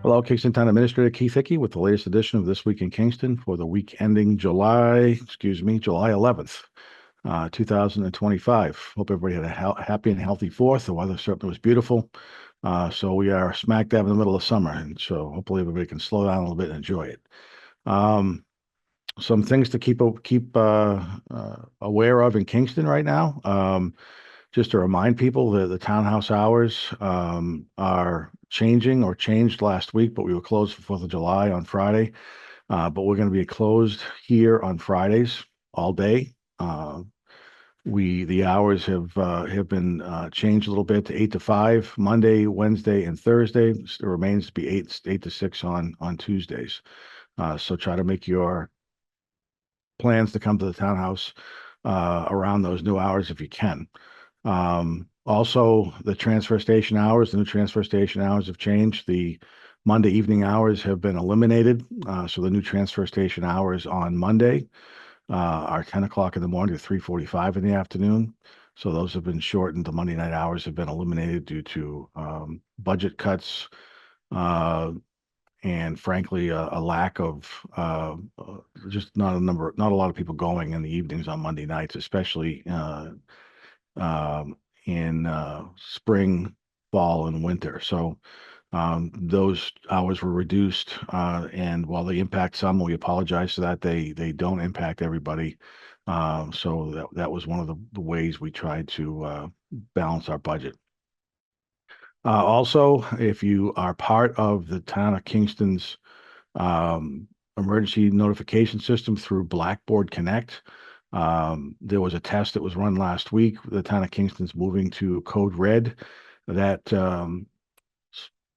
Hello, Kingston Town Administrator Keith Hickey with the latest edition of This Week in Kingston for the week ending July 11th, 2025. Hope everybody had a happy and healthy 4th. The weather certainly was beautiful. So we are smack dab in the middle of summer, and so hopefully everybody can slow down a little bit and enjoy it. Some things to keep aware of in Kingston right now. Just to remind people that the townhouse hours are changing or changed last week, but we were closed for 4th of July on Friday. But we're going to be closed here on Fridays all day. The hours have been changed a little bit to 8 to 5 Monday, Wednesday, and Thursday. It remains to be 8 to 6 on Tuesdays. So try to make your plans to come to the townhouse around those new hours if you can. Also, the transfer station hours, the new transfer station hours have changed. The Monday evening hours have been eliminated. So the new transfer station hours on Monday are 10 o'clock in the morning to 3:45 in the afternoon. So those have been shortened. The Monday night hours have been eliminated due to budget cuts and frankly, a lack of just not a lot of people going in the evenings on Monday nights, especially in spring, fall, and winter. So those hours were reduced, and while they impact some, we apologize for that. They don't impact everybody. So that was one of the ways we tried to balance our budget. Also, if you are part of the town of Kingston's emergency notification system through Blackboard Connect, there was a test that was run last week. The town of Kingston's moving to Code Red. That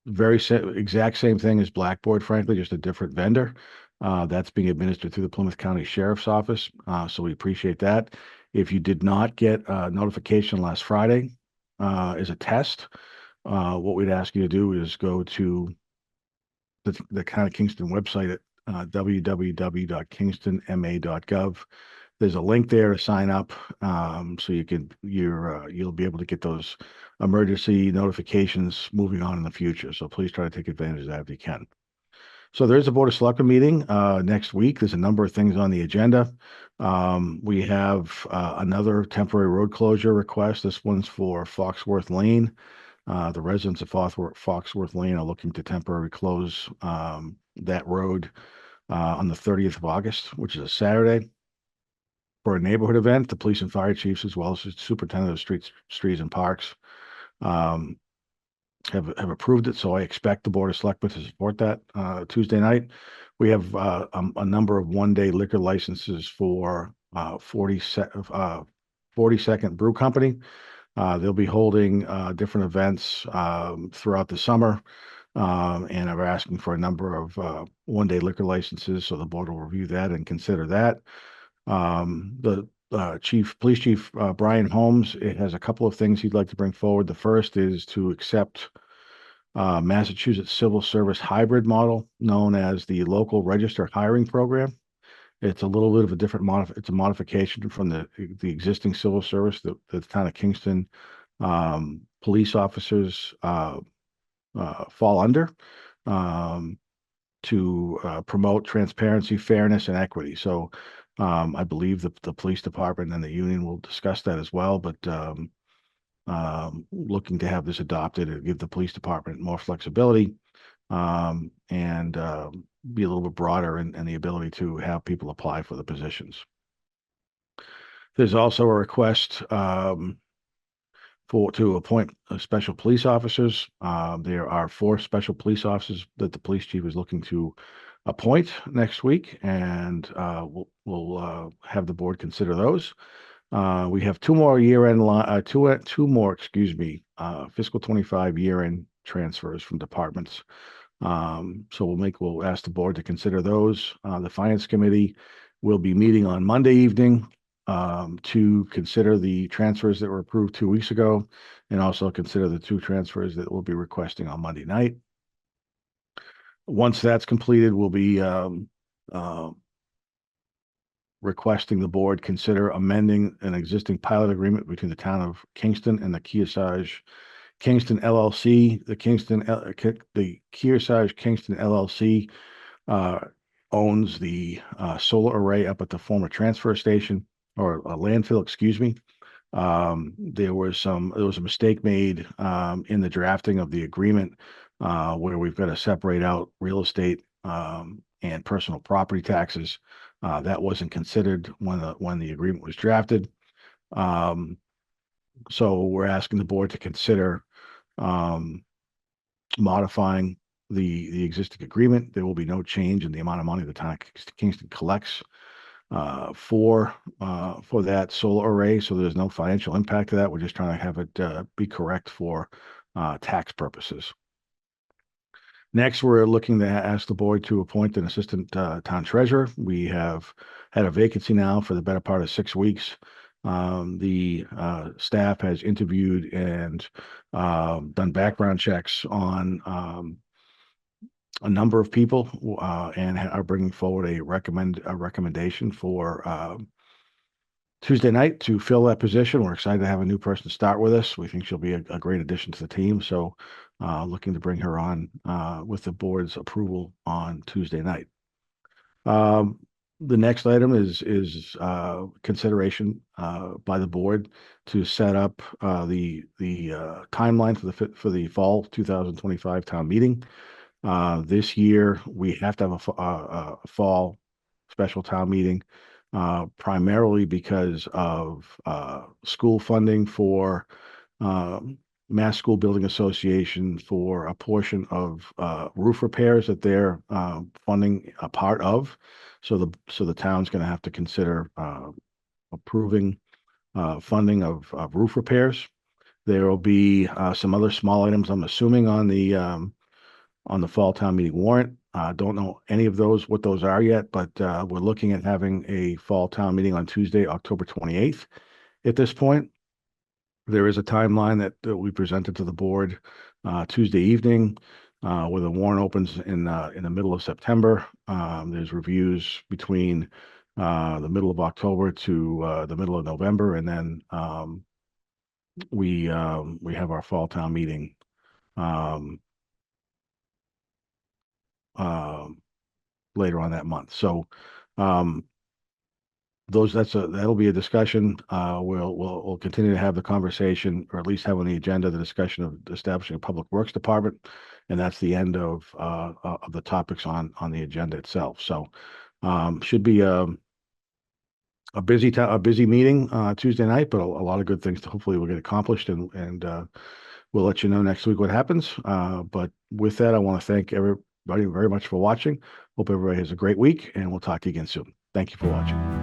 exact same thing as Blackboard, frankly, just a different vendor. That's being administered through the Plymouth County Sheriff's Office. So we appreciate that. If you did not get a notification last Friday as a test, what we'd ask you to do is go to the Town of Kingston website at www.kingstonma.gov. There's a link there to sign up, so you'll be able to get those emergency notifications moving on in the future. So please try to take advantage of that if you can. So there's a Board of Selectmen meeting next week. There's a number of things on the agenda. We have another temporary road closure request. This one's for Foxworth Lane. The residents of Foxworth Lane are looking to temporarily close that road on the 30th of August, which is a Saturday, for a neighborhood event. The police and fire chiefs, as well as the superintendent of streets and parks, have approved it. So I expect the Board of Selectmen to support that Tuesday night. We have a number of one-day liquor licenses for 42nd Brew Company. They'll be holding different events throughout the summer, and are asking for a number of one-day liquor licenses. So the board will review that and consider that. The police chief, Brian Holmes, it has a couple of things he'd like to bring forward. The first is to accept Massachusetts civil service hybrid model known as the local register hiring program. It's a little bit of a different it's a modification from the existing civil service that the town of Kingston police officers fall under, to promote transparency, fairness, and equity. So I believe the police department and the union will discuss that as well, but looking to have this adopted and give the police department more flexibility, and be a little bit broader in the ability to have people apply for the positions. There's also a request to appoint special police officers. There are 4 special police officers that the police chief is looking to appoint next week, and we'll have the board consider those. We have 2 more year-end fiscal 25 year-end transfers from departments. So we'll ask the board to consider those. The finance committee will be meeting on Monday evening to consider the transfers that were approved 2 weeks ago, and also consider the 2 transfers that we'll be requesting on Monday night. Once that's completed, we'll be requesting the board consider amending an existing pilot agreement between the town of Kingston and the Kearsarge Kingston LLC, the Kearsarge Kingston LLC owns the solar array up at the former transfer station or landfill, excuse me. There was a mistake made in the drafting of the agreement where we've got to separate out real estate and personal property taxes. That wasn't considered when the agreement was drafted. So we're asking the board to consider modifying the existing agreement. There will be no change in the amount of money the town of Kingston collects for that solar array. So there's no financial impact to that. We're just trying to have it be correct for tax purposes. Next, we're looking to ask the board to appoint an assistant town treasurer. We have had a vacancy now for the better part of 6 weeks. The staff has interviewed and done background checks on a number of people and are bringing forward a recommendation for Tuesday night to fill that position. We're excited to have a new person start with us. We think she'll be a great addition to the team. So looking to bring her on with the board's approval on Tuesday night. The next item is consideration by the board to set up the timeline for the fall 2025 town meeting. This year we have to have a fall special town meeting, primarily because of school funding for Mass School Building Association for a portion of roof repairs that they're funding a part of. So the town's going to have to consider approving funding of roof repairs. There will be some other small items, I'm assuming, on the fall town meeting warrant. Don't know any of those, what those are yet, but we're looking at having a fall town meeting on Tuesday, October 28th. At this point, there is a timeline that we presented to the board Tuesday evening, where the warrant opens in the middle of September. There's reviews between the middle of October to the middle of November, and then we have our fall town meeting later on that month. So that'll be a discussion. We'll continue to have the conversation, or at least have on the agenda the discussion of establishing a public works department, and that's the end of the topics on the agenda itself. So should be a busy meeting Tuesday night, but a lot of good things hopefully will get accomplished, and we'll let you know next week what happens. But with that, I want to thank everybody very much for watching. Hope everybody has a great week, and we'll talk to you again soon. Thank you for watching.